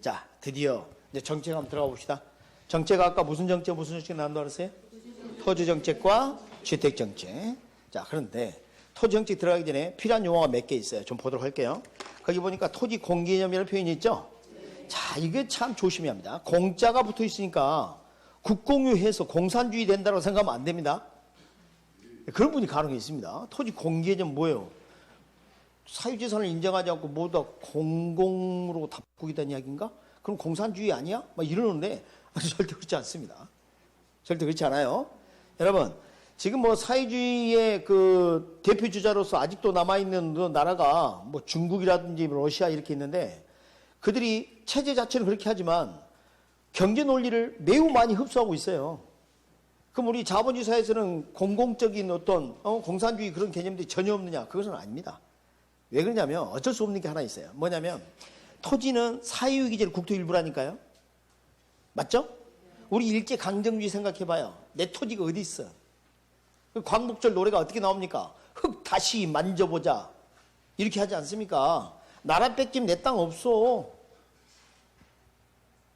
자, 드디어 이제 정책 한번 들어가 봅시다. 정책 아까 무슨 정책 나온다고 그랬어요? 토지 정책과 주택 정책. 자, 그런데 토지 정책 들어가기 전에 필요한 용어가 몇 개 있어요. 좀 보도록 할게요. 거기 보니까 토지 공개념이라는 표현이 있죠? 자, 이게 참 조심해야 합니다. 공짜가 붙어 있으니까 국공유해서 공산주의 된다고 생각하면 안 됩니다. 그런 분이 가능해 있습니다. 토지 공개념 뭐예요? 사유재산을 인정하지 않고 모두 다 공공으로 다 바꾸겠다는 이야기인가? 그럼 공산주의 아니야? 막 이러는데 절대 그렇지 않습니다. 절대 그렇지 않아요. 여러분, 지금 뭐 사회주의의 그 대표 주자로서 아직도 남아있는 나라가 뭐 중국이라든지 러시아 이렇게 있는데 그들이 체제 자체는 그렇게 하지만 경제 논리를 매우 많이 흡수하고 있어요. 그럼 우리 자본주의 사회에서는 공공적인 어떤 공산주의 그런 개념들이 전혀 없느냐? 그것은 아닙니다. 왜 그러냐면 어쩔 수 없는 게 하나 있어요. 뭐냐면 토지는 사유기재의 국토 일부라니까요. 맞죠? 우리 일제강점기 생각해봐요. 내 토지가 어디 있어? 그 광복절 노래가 어떻게 나옵니까? 흙 다시 만져보자 이렇게 하지 않습니까? 나라 뺏기면 내 땅 없어.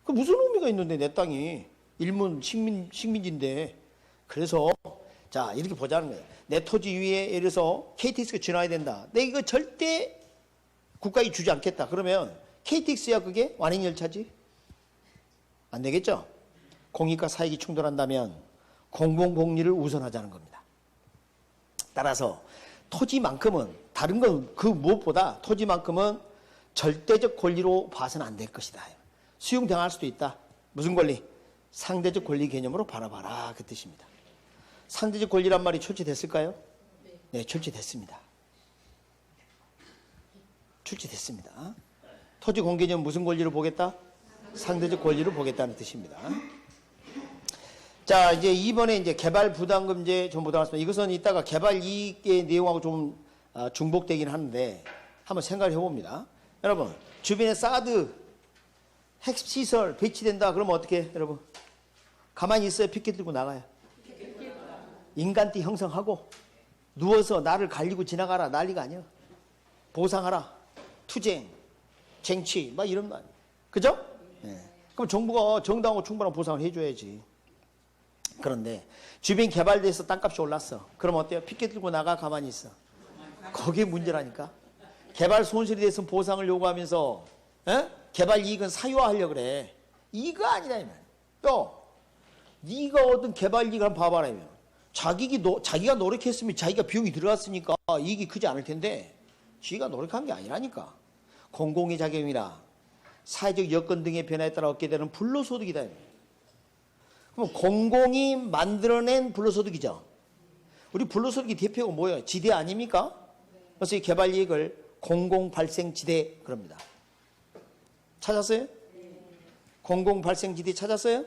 그 무슨 의미가 있는데 내 땅이 일문 식민지인데. 그래서 자 이렇게 보자는 거예요. 내 토지 위에 예를 들어서 KTX가 지나야 된다. 내가 이거 절대 국가에 주지 않겠다. 그러면 KTX야 그게 완행열차지? 안 되겠죠? 공익과 사익이 충돌한다면 공공복리를 우선하자는 겁니다. 따라서 토지만큼은 다른 건 그 무엇보다 토지만큼은 절대적 권리로 봐서는 안 될 것이다. 수용당할 수도 있다. 무슨 권리? 상대적 권리 개념으로 바라봐라 그 뜻입니다. 상대적 권리란 말이 출제됐을까요? 네, 출제됐습니다. 출제됐습니다. 토지 공개념 무슨 권리를 보겠다? 상대적 권리를 보겠다는 뜻입니다. 자, 이제 이번에 이제 개발 부담금제 좀 보도록 하겠습니다. 이것은 이따가 개발 이익의 내용하고 좀 중복되긴 하는데 한번 생각을 해봅니다. 여러분, 주변에 사드 핵시설 배치된다 그러면 어떻게 해요, 여러분? 가만히 있어요? 피켓 들고 나가요? 인간띠 형성하고 누워서 나를 갈리고 지나가라 난리가 아니야. 보상하라. 투쟁, 쟁취 막 이런 말. 그죠? 네. 그럼 정부가 정당하고 충분한 보상을 해줘야지. 그런데 주변 개발돼서 땅값이 올랐어. 그럼 어때요? 피켓 들고 나가 가만히 있어. 거기에 문제라니까. 개발 손실이 돼서 보상을 요구하면서 개발 이익은 사유화하려고 그래. 이거 아니라면. 또 네가 얻은 개발 이익을 한번 봐봐라면. 자기가 노력했으면 자기가 비용이 들어갔으니까 이익이 크지 않을 텐데 지가 노력한 게 아니라니까. 공공의 작용이라 사회적 여건 등의 변화에 따라 얻게 되는 불로소득이다. 그럼 공공이 만들어낸 불로소득이죠. 우리 불로소득의 대표가 뭐예요? 지대 아닙니까? 그래서 이 개발 이익을 공공발생지대 그럽니다. 찾았어요? 공공발생지대 찾았어요?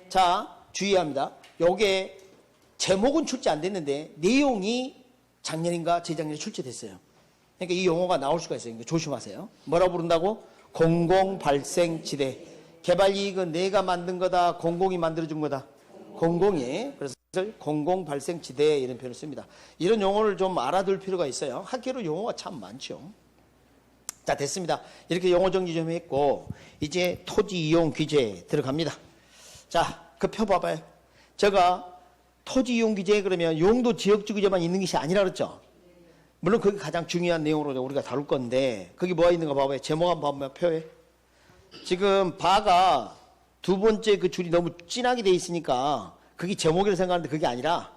자, 주의합니다. 요게 제목은 출제 안 됐는데 내용이 작년인가 재작년에 출제됐어요. 그러니까 이 용어가 나올 수가 있어요. 그러니까 조심하세요. 뭐라고 부른다고? 공공발생지대. 개발이익은 내가 만든 거다. 공공이 만들어준 거다. 공공이. 그래서 공공발생지대 이런 표현을 씁니다. 이런 용어를 좀 알아둘 필요가 있어요. 학계로 용어가 참 많죠. 자, 됐습니다. 이렇게 용어 정리 좀 했고 이제 토지 이용 규제 들어갑니다. 자, 그 표 봐봐요. 제가 토지 이용 규제 그러면 용도 지역주 규제만 있는 것이 아니라 그랬죠. 물론 그게 가장 중요한 내용으로 우리가 다룰 건데 거기 뭐가 있는가 봐봐요. 제목 한번 봐봐요. 표에. 지금 바가 두 번째 그 줄이 너무 진하게 돼 있으니까 그게 제목이라고 생각하는데 그게 아니라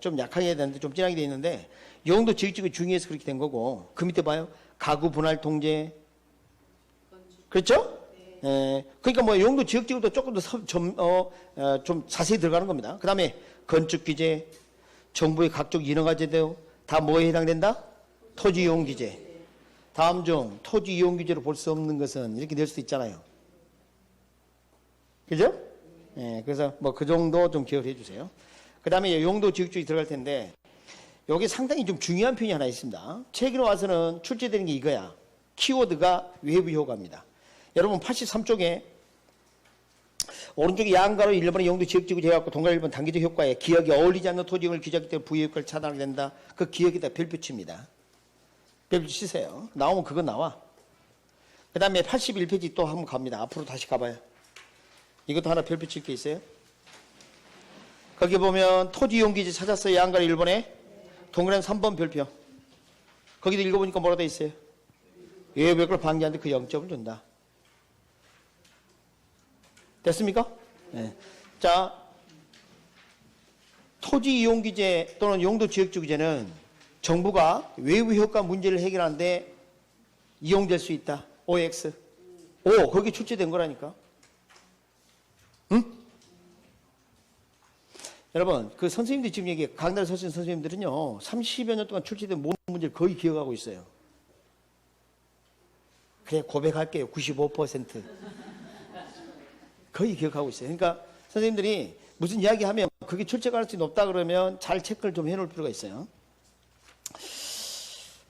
좀 약하게 해야 되는데 좀 진하게 돼 있는데 용도 지역주 규제 중요해서 그렇게 된 거고 그 밑에 봐요. 가구 분할 통제. 그렇죠? 그러니까 뭐 용도 지역적으로 조금 더 좀 자세히 들어가는 겁니다. 그 다음에 건축 규제, 정부의 각종 인허가 제도 다 뭐에 해당된다? 토지 이용 규제. 다음 중 토지 이용 규제로 볼 수 없는 것은 이렇게 될 수도 있잖아요. 그죠? 그래서 뭐 그 정도 좀 기억해 주세요. 그 다음에 용도 지역주의 들어갈 텐데 여기 상당히 좀 중요한 표현이 하나 있습니다. 책으로 와서는 출제되는 게 이거야. 키워드가 외부 효과입니다. 여러분 83쪽에 오른쪽에 양가로 1번의 용도 지역지구 제외하고 동가 1번 단기적 효과에 기억이 어울리지 않는 토지용을 규제하기 때문에 부의 효과를 차단하게 된다. 그 기억에다 별표 칩니다. 별표 치세요. 나오면 그거 나와. 그 다음에 81페이지 또 한번 갑니다. 앞으로 다시 가봐요. 이것도 하나 별표 칠 게 있어요. 거기 보면 토지 이용기지 찾았어요. 양가리 1번에. 동그란 3번 별표. 거기도 읽어보니까 뭐라 돼 있어요? 외벽을 방지하는데 그 0점을 준다. 됐습니까? 네. 자, 토지 이용기재 또는 용도지역주기재는 정부가 외부 효과 문제를 해결하는데 이용될 수 있다. OX. 오, 거기 출제된 거라니까. 응? 여러분, 그 선생님들이 지금 얘기해, 강단에 서신 선생님들은요, 30여 년 동안 출제된 모든 문제를 거의 기억하고 있어요. 그래, 고백할게요. 95%. 거의 기억하고 있어요. 그러니까 선생님들이 무슨 이야기 하면 그게 출제 가능성이 높다 그러면 잘 체크를 좀 해놓을 필요가 있어요.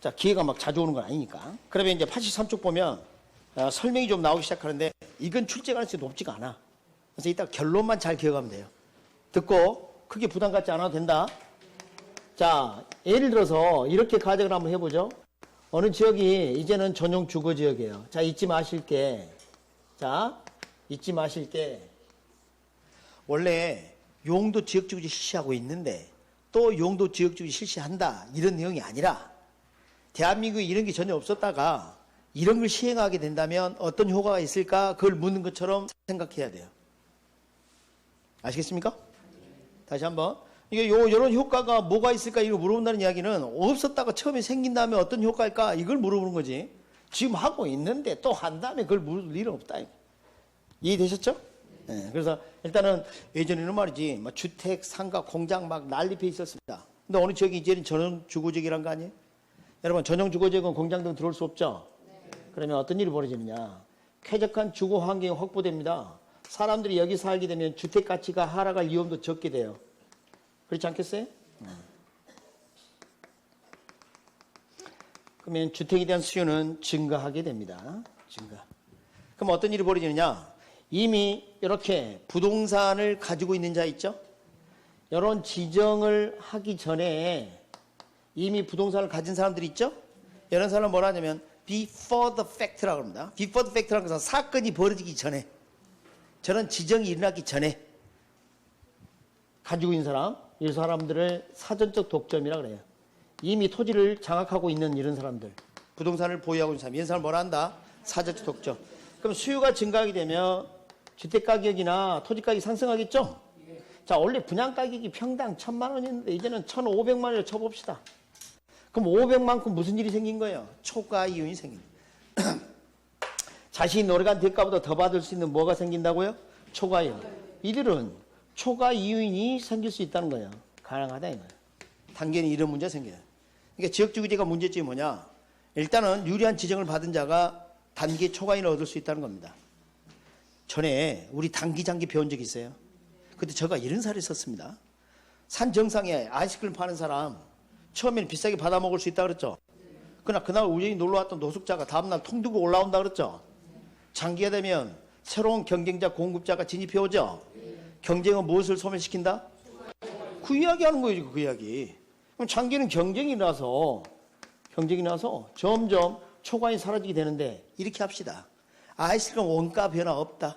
자, 기회가 막 자주 오는 건 아니니까. 그러면 이제 83쪽 보면 설명이 좀 나오기 시작하는데 이건 출제 가능성이 높지가 않아. 그래서 이따 결론만 잘 기억하면 돼요. 듣고 크게 부담 갖지 않아도 된다. 자, 예를 들어서 이렇게 가정을 한번 해보죠. 어느 지역이 이제는 전용 주거 지역이에요. 자, 잊지 마실 게. 자, 잊지 마실 게. 원래 용도 지역주거지 실시하고 있는데 또 용도 지역주거지 실시한다. 이런 내용이 아니라 대한민국에 이런 게 전혀 없었다가 이런 걸 시행하게 된다면 어떤 효과가 있을까? 그걸 묻는 것처럼 생각해야 돼요. 아시겠습니까? 다시 한번. 이게 요런 효과가 뭐가 있을까? 이거 물어본다는 이야기는 없었다가 처음에 생긴 다음에 어떤 효과일까? 이걸 물어보는 거지. 지금 하고 있는데 또 한 다음에 그걸 물을 일은 없다. 이해되셨죠? 네, 그래서 일단은 예전에는 말이지, 막 주택, 상가, 공장 막 난립해 있었습니다. 근데 어느 지역이 이제는 전용 주거지역이란 거 아니에요? 여러분, 전용 주거지역은 공장 등 들어올 수 없죠? 네. 그러면 어떤 일이 벌어지느냐? 쾌적한 주거 환경이 확보됩니다. 사람들이 여기 살게 되면 주택 가치가 하락할 위험도 적게 돼요. 그렇지 않겠어요? 그러면 주택에 대한 수요는 증가하게 됩니다. 증가. 그럼 어떤 일이 벌어지느냐? 이미 이렇게 부동산을 가지고 있는 자 있죠? 이런 지정을 하기 전에 이미 부동산을 가진 사람들이 있죠? 이런 사람은 뭐라 하냐면 before the fact라고 합니다. before the fact라는 것은 사건이 벌어지기 전에, 저런 지정이 일어나기 전에 가지고 있는 사람, 이 사람들을 사전적 독점이라고 그래요. 이미 토지를 장악하고 있는 이런 사람들, 부동산을 보유하고 있는 사람, 이런 사람을 뭐라 한다? 사전적 독점. 그럼 수요가 증가하게 되면 주택가격이나 토지가격이 상승하겠죠? 자, 원래 분양가격이 평당 1,000만 원이었는데 이제는 1,500만 원을 쳐봅시다. 그럼 500만큼 무슨 일이 생긴 거예요? 초과 이윤이 생긴 거예요. 자신이 노력한 대가보다 더 받을 수 있는 뭐가 생긴다고요? 초과 이윤. 이들은 초과 이윤이 생길 수 있다는 거예요. 가능하다 이 말이에요. 단계는 이런 문제가 생겨요. 그러니까 지역주거지가 문제점이 뭐냐? 일단은 유리한 지정을 받은 자가 단기 초과이윤을 얻을 수 있다는 겁니다. 전에 우리 단기 장기 배운 적이 있어요. 그때 제가 이런 사례를 썼습니다. 산 정상에 아이스크림 파는 사람 처음에는 비싸게 받아 먹을 수 있다 그랬죠. 그러나 그날 우연히 놀러 왔던 노숙자가 다음날 통 들고 올라온다 그랬죠. 장기가 되면 새로운 경쟁자 공급자가 진입해 오죠. 경쟁은 무엇을 소멸시킨다? 그 이야기 하는 거예요. 그 이야기. 그럼 장기는 경쟁이 나서 점점 초과이 사라지게 되는데 이렇게 합시다. 아이스크림 원가 변화 없다.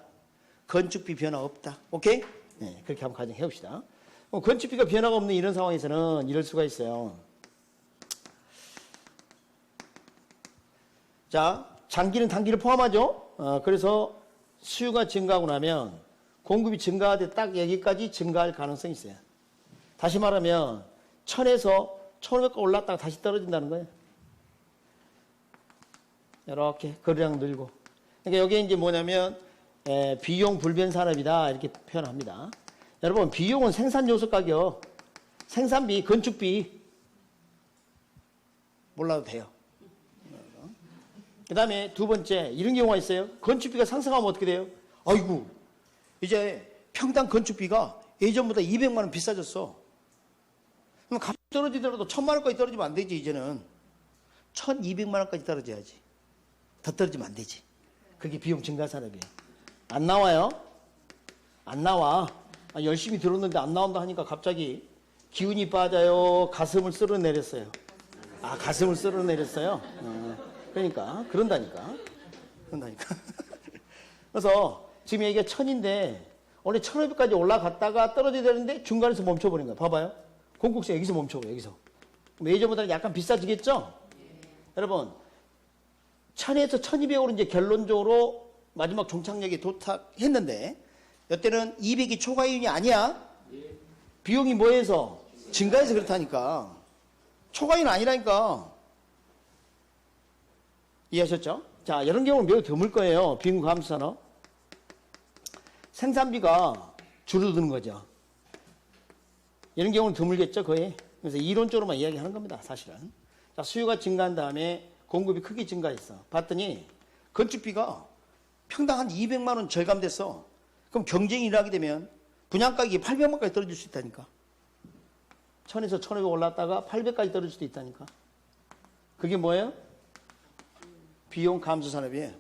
건축비 변화 없다. 오케이? 네, 그렇게 한번 가정해 봅시다. 건축비가 변화가 없는 이런 상황에서는 이럴 수가 있어요. 자, 장기는 단기를 포함하죠. 그래서 수요가 증가하고 나면 공급이 증가하되 딱 여기까지 증가할 가능성이 있어요. 다시 말하면 1000에서 1500가 올랐다가 다시 떨어진다는 거예요. 이렇게 거래량 늘고. 그러니까 여기에 이제 뭐냐면 비용 불변 산업이다 이렇게 표현합니다. 여러분, 비용은 생산 요소 가격, 생산비, 건축비 몰라도 돼요. 그 다음에 두 번째, 이런 경우가 있어요. 건축비가 상승하면 어떻게 돼요? 아이고, 이제 평당 건축비가 예전보다 200만 원 비싸졌어. 그럼 값이 떨어지더라도 1000만 원까지 떨어지면 안 되지. 이제는 1200만 원까지 떨어져야지. 더 떨어지면 안 되지. 그게 비용 증가 산업이에요. 안 나와요? 안 나와. 열심히 들었는데 안 나온다 하니까 갑자기 기운이 빠져요. 가슴을 쓸어내렸어요. 가슴을 쓸어내렸어요. 그러니까 그런다니까. 그런다니까. 그래서 지금 여기가 1000인데 원래 1500까지 올라갔다가 떨어져야 되는데 중간에서 멈춰버린 거야. 봐봐요. 공국세 여기서 멈춰버려. 여기서. 그럼 예전보다는 약간 비싸지겠죠? 여러분 1000에서 1200으로 이제 결론적으로 마지막 종착역에 도착했는데 이때는 200이 초과이윤이 아니야. 비용이 뭐해서? 증가해서 그렇다니까. 초과이윤 아니라니까. 이해하셨죠? 자, 이런 경우는 매우 드물 거예요. 빈곤 감소 산업. 생산비가 줄어드는 거죠. 이런 경우는 드물겠죠, 거의. 그래서 이론적으로만 이야기하는 겁니다, 사실은. 자, 수요가 증가한 다음에 공급이 크게 증가했어. 봤더니 건축비가 평당 한 200만 원 절감됐어. 그럼 경쟁이 일어나게 되면 분양가격이 800만까지 떨어질 수 있다니까. 1000에서 1500 올랐다가 800까지 떨어질 수도 있다니까. 그게 뭐예요? 비용 감소 산업이에요.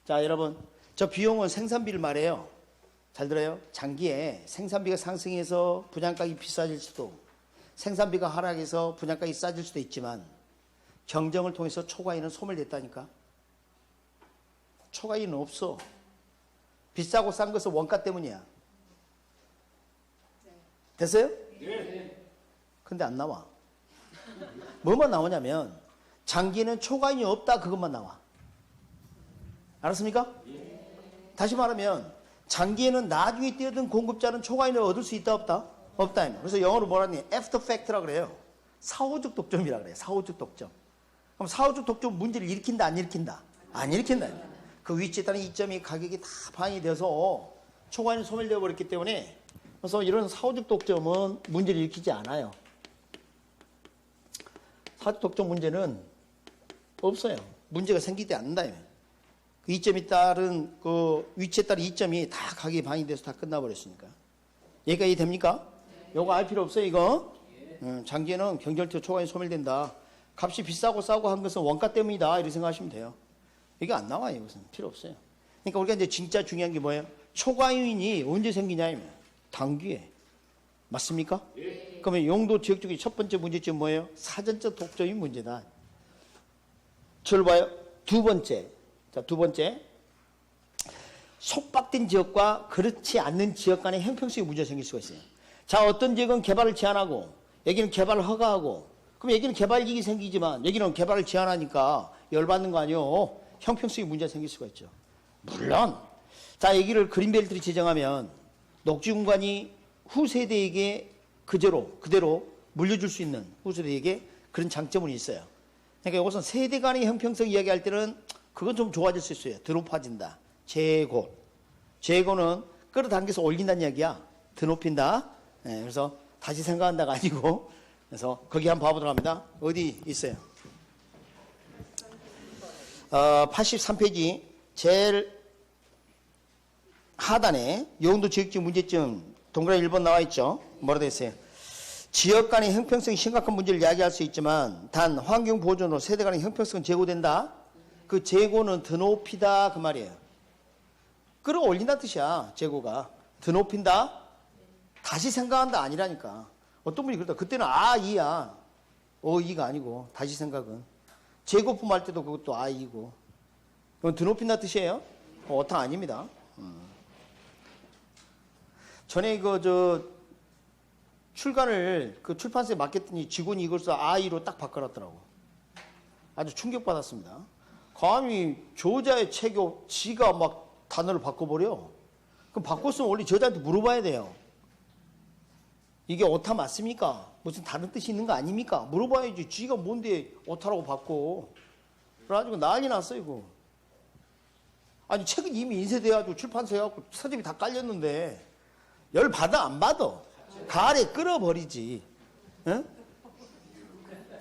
자, 여러분, 저 비용은 생산비를 말해요. 잘 들어요? 장기에 생산비가 상승해서 분양가격이 비싸질 수도, 생산비가 하락해서 분양가격이 싸질 수도 있지만 경쟁을 통해서 초과이는 소멸됐다니까. 초과이는 없어. 비싸고 싼 것은 원가 때문이야. 됐어요? 네. 근데 안 나와. 뭐만 나오냐면 장기에는 초과인이 없다, 그것만 나와. 알았습니까? 다시 말하면 장기에는 나중에 뛰어든 공급자는 초과인을 얻을 수 있다, 없다? 없다. 그래서 영어로 뭐라니? 애프터 팩트라고 그래요. 사후적 독점이라고 그래요. 사후적 독점. 그럼 사후적 독점 문제를 일으킨다, 안 일으킨다? 안 일으킨다. 그 위치에 따른 이점이 가격이 다 반영이 돼서 초과인이 소멸되어 버렸기 때문에, 그래서 이런 사후적 독점은 문제를 일으키지 않아요. 사후적 독점 문제는 없어요. 문제가 생기지 않는다. 그 이점이 따른, 그 위치에 따른 이점이 다 가격이 반영이 돼서 다 끝나버렸으니까. 여기까지 됩니까? 요거 알 필요 없어요, 이거. 장기에는 경쟁력 초과인이 소멸된다. 값이 비싸고 싸고 한 것은 원가 때문이다, 이렇게 생각하시면 돼요. 이게 안 나와요, 이것은. 필요 없어요. 그러니까 우리가 이제 진짜 중요한 게 뭐예요? 초과이윤이 언제 생기냐면 단기에. 맞습니까? 예. 그러면 용도 지역주의 첫 번째 문제점 뭐예요? 사전적 독점이 문제다. 저를 봐요. 두 번째. 자, 두 번째. 속박된 지역과 그렇지 않는 지역 간의 형평성의 문제가 생길 수가 있어요. 자, 어떤 지역은 개발을 제한하고 여기는 개발을 허가하고, 그럼 여기는 개발 이익이 생기지만 여기는 개발을 제한하니까 열받는 거 아니에요? 형평성의 문제가 생길 수가 있죠. 물론 자, 여기를 그린벨트를 지정하면 녹지 공간이 후세대에게 그대로 물려줄 수 있는, 후세대에게 그런 장점은 있어요. 그러니까 이것은 세대 간의 형평성 이야기할 때는 그건 좀 좋아질 수 있어요. 더 높아진다. 재고는 끌어당겨서 올린다는 이야기야. 더 높인다. 네, 그래서 다시 생각한다가 아니고, 그래서 거기 한번 봐보도록 합니다. 어디 있어요? 83페이지 제일 하단에 용도 지역적 문제점 동그라미 1번 나와 있죠. 뭐라 되어 있어요? 지역 간의 형평성이 심각한 문제를 야기할 수 있지만 단 환경 보존으로 세대 간의 형평성은 제고된다. 그 제고는 더 높이다, 그 말이에요. 끌어올린다는 뜻이야. 제고가 더 높인다, 다시 생각한다 아니라니까. 어떤 분이 그러다 그때는 이야. 이가 아니고 다시 생각은 제고품 할 때도 그것도 이고, 그건 더 높인다 뜻이에요. 오타 아닙니다. 전에 출간을 그 출판사에 맡겼더니 직원이 이걸 써 이로 딱 바꿔놨더라고. 아주 충격받았습니다. 감히 저자의 책을 지가 막 단어를 바꿔버려. 그럼 바꿨으면 원래 저자한테 물어봐야 돼요. 이게 오타 맞습니까? 무슨 다른 뜻이 있는 거 아닙니까? 물어봐야지. 지가 뭔데 오타라고 바꿔. 그래가지고 난리 났어, 이거. 아니, 책은 이미 인쇄돼가지고 출판사에 갖고 서점이 다 깔렸는데 열 받아 안 받아? 가래 끌어버리지. 응?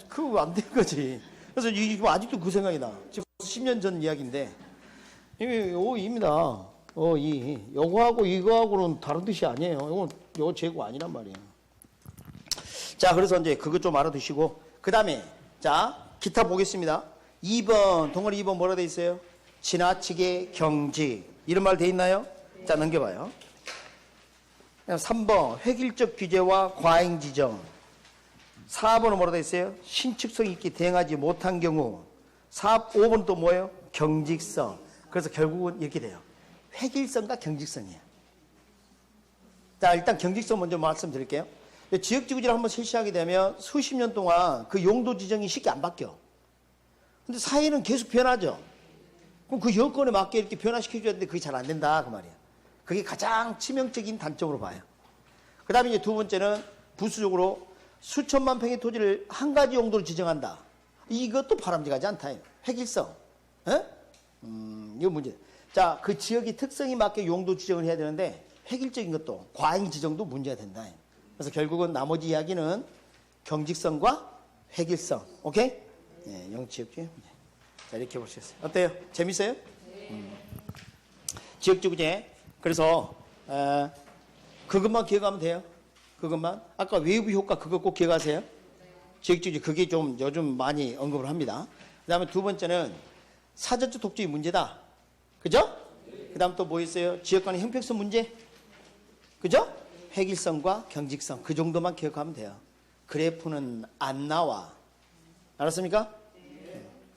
그거 안 된 거지. 그래서 이거 아직도 그 생각이 나. 지금 10년 전 이야기인데, 이게 입니다. 요거하고 이거하고는 다른 뜻이 아니에요. 요거 재고 아니란 말이에요. 자, 그래서 이제 그거 좀 알아두시고, 그 다음에, 자, 기타 보겠습니다. 2번, 동아리 2번 뭐라 돼 있어요? 지나치게 경지. 이런 말 돼 있나요? 자, 넘겨봐요. 3번, 획일적 규제와 과잉 지정. 4번은 뭐라 돼 있어요? 신축성 있게 대응하지 못한 경우. 5번 또 뭐예요? 경직성. 그래서 결국은 이렇게 돼요. 획일성과 경직성이에요. 자, 일단 경직성 먼저 말씀드릴게요. 지역지구지를 한번 실시하게 되면 수십 년 동안 그 용도 지정이 쉽게 안 바뀌어. 근데 사회는 계속 변하죠. 그럼 그 여건에 맞게 이렇게 변화시켜줘야 되는데 그게 잘 안 된다 그 말이야. 그게 가장 치명적인 단점으로 봐요. 그 다음에 이제 두 번째는 부수적으로 수천만 평의 토지를 한 가지 용도로 지정한다. 이것도 바람직하지 않다. 획일성. 이거 문제. 자, 그 지역의 특성에 맞게 용도 지정을 해야 되는데 획일적인 것도 과잉 지정도 문제가 된다. 그래서 결국은 나머지 이야기는 경직성과 획일성. 오케이? 네, 영지역주의. 자, 이렇게 볼 수 있어요. 어때요? 재밌어요? 지역지구제. 그래서 그것만 기억하면 돼요. 그것만. 아까 웨이브 효과 그거 꼭 기억하세요. 지역지구제 그게 좀 요즘 많이 언급을 합니다. 그 다음에 두 번째는 사전적 독점이 문제다. 그죠? 그 다음 또 뭐 있어요? 지역 간의 형평성 문제. 그죠? 획일성과 경직성. 그 정도만 기억하면 돼요. 그래프는 안 나와. 알았습니까?